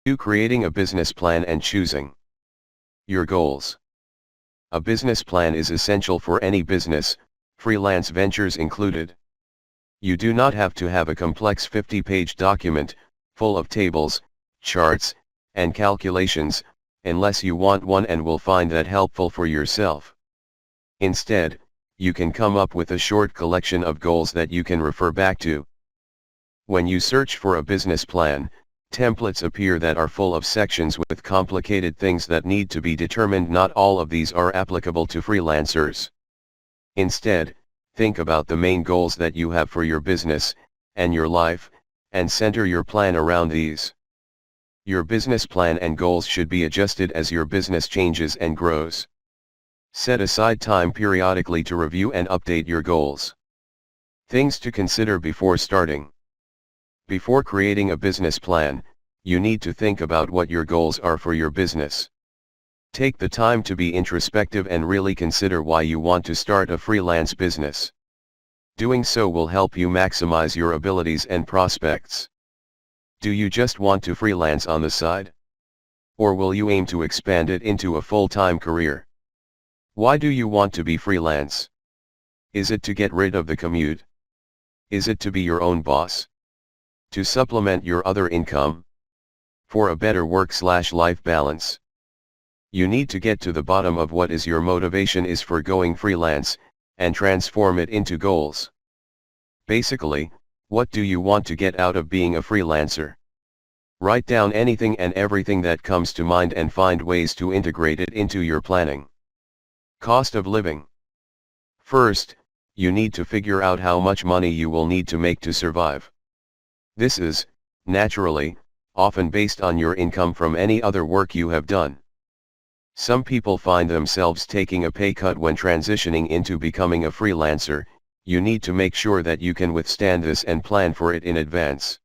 2. Creating a business plan and choosing your goals. A business plan is essential for any business, freelance ventures included. You do not have to have a complex 50-page document, full of tables, charts, and calculations, unless you want one and will find that helpful for yourself. Instead, you can come up with a short collection of goals that you can refer back to. When you search for a business plan, templates appear that are full of sections with complicated things that need to be determined. Not all of these are applicable to freelancers. Instead, think about the main goals that you have for your business and your life, and center your plan around these. Your business plan and goals should be adjusted as your business changes and grows. Set aside time periodically to review and update your goals. Things to consider before starting. Before creating a business plan, you need to think about what your goals are for your business. Take the time to be introspective and really consider why you want to start a freelance business. Doing so will help you maximize your abilities and prospects. Do you just want to freelance on the side? Or will you aim to expand it into a full-time career? Why do you want to be freelance? Is it to get rid of the commute? Is it to be your own boss? To supplement your other income? For a better work/life balance? You need to get to the bottom of what is your motivation is for going freelance, and transform it into goals. Basically, what do you want to get out of being a freelancer? Write down anything and everything that comes to mind and find ways to integrate it into your planning. Cost of living. First, you need to figure out how much money you will need to make to survive. This is, naturally, often based on your income from any other work you have done. Some people find themselves taking a pay cut when transitioning into becoming a freelancer. You need to make sure that you can withstand this and plan for it in advance.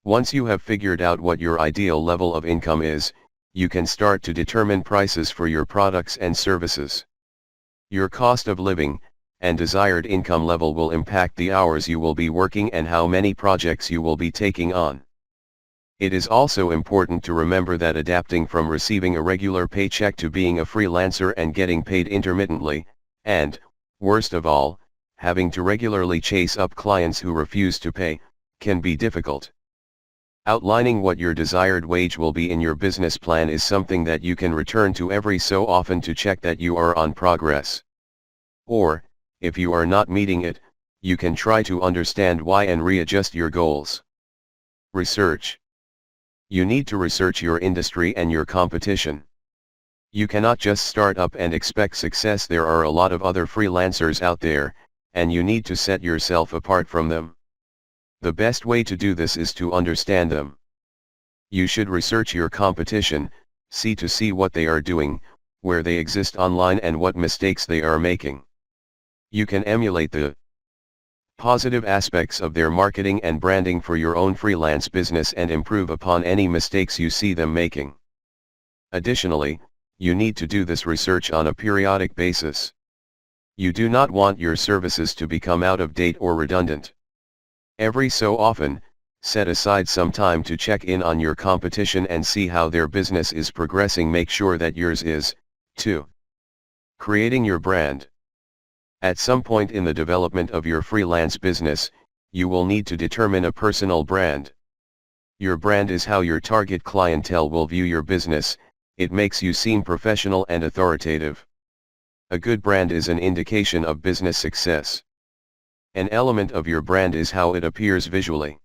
Once you have figured out what your ideal level of income is, you can start to determine prices for your products and services. Your cost of living and desired income level will impact the hours you will be working and how many projects you will be taking on. It is also important to remember that adapting from receiving a regular paycheck to being a freelancer and getting paid intermittently, and, worst of all, having to regularly chase up clients who refuse to pay, can be difficult. Outlining what your desired wage will be in your business plan is something that you can return to every so often to check that you are on progress. Or, if you are not meeting it, you can try to understand why and readjust your goals. Research. You need to research your industry and your competition. You cannot just start up and expect success. There are a lot of other freelancers out there, and you need to set yourself apart from them. The best way to do this is to understand them. You should research your competition, see what they are doing, where they exist online and what mistakes they are making. You can emulate the positive aspects of their marketing and branding for your own freelance business and improve upon any mistakes you see them making. Additionally, you need to do this research on a periodic basis. You do not want your services to become out of date or redundant. Every so often, set aside some time to check in on your competition and see how their business is progressing. Make sure that yours is, too. Creating your brand. At some point in the development of your freelance business, you will need to determine a personal brand. Your brand is how your target clientele will view your business. It makes you seem professional and authoritative. A good brand is an indication of business success. An element of your brand is how it appears visually.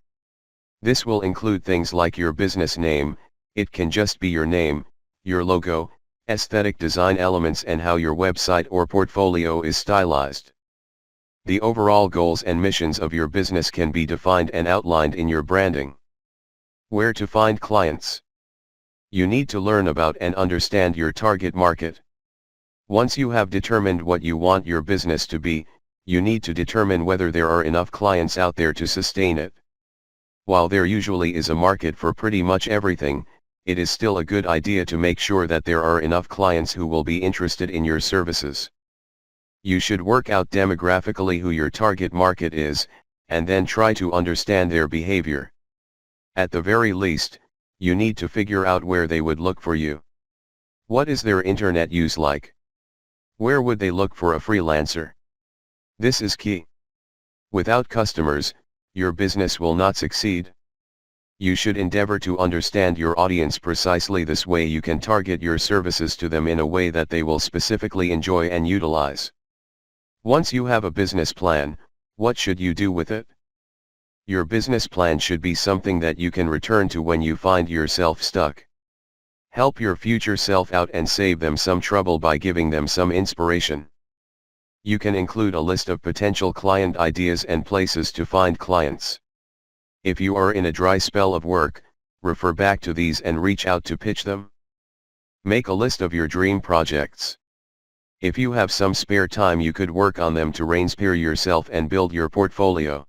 This will include things like your business name. It can just be your name, your logo, aesthetic design elements, and how your website or portfolio is stylized. The overall goals and missions of your business can be defined and outlined in your branding. Where to find clients. You need to learn about and understand your target market. Once you have determined what you want your business to be, you need to determine whether there are enough clients out there to sustain it. While there usually is a market for pretty much everything, it is still a good idea to make sure that there are enough clients who will be interested in your services. You should work out demographically who your target market is, and then try to understand their behavior. At the very least, you need to figure out where they would look for you. What is their internet use like? Where would they look for a freelancer? This is key. Without customers, your business will not succeed. You should endeavor to understand your audience precisely. This way you can target your services to them in a way that they will specifically enjoy and utilize. Once you have a business plan, what should you do with it? Your business plan should be something that you can return to when you find yourself stuck. Help your future self out and save them some trouble by giving them some inspiration. You can include a list of potential client ideas and places to find clients. If you are in a dry spell of work, refer back to these and reach out to pitch them. Make a list of your dream projects. If you have some spare time, you could work on them to inspire yourself and build your portfolio.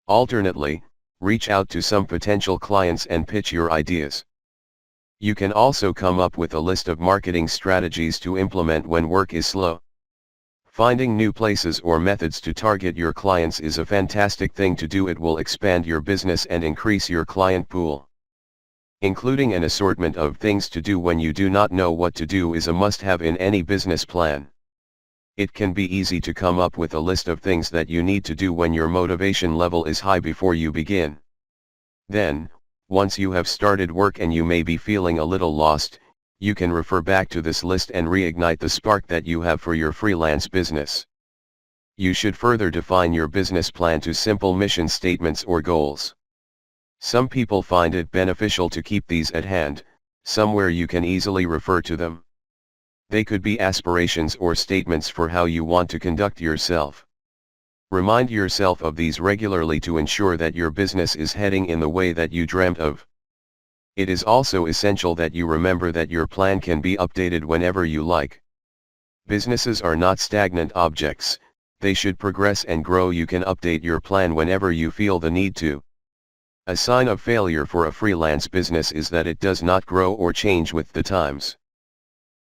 Alternately, reach out to some potential clients and pitch your ideas. You can also come up with a list of marketing strategies to implement when work is slow. Finding new places or methods to target your clients is a fantastic thing to do. It will expand your business and increase your client pool. Including an assortment of things to do when you do not know what to do is a must-have in any business plan. It can be easy to come up with a list of things that you need to do when your motivation level is high before you begin. Then, once you have started work and you may be feeling a little lost, you can refer back to this list and reignite the spark that you have for your freelance business. You should further define your business plan to simple mission statements or goals. Some people find it beneficial to keep these at hand, somewhere you can easily refer to them. They could be aspirations or statements for how you want to conduct yourself. Remind yourself of these regularly to ensure that your business is heading in the way that you dreamt of. It is also essential that you remember that your plan can be updated whenever you like. Businesses are not stagnant objects, they should progress and grow. You can update your plan whenever you feel the need to. A sign of failure for a freelance business is that it does not grow or change with the times.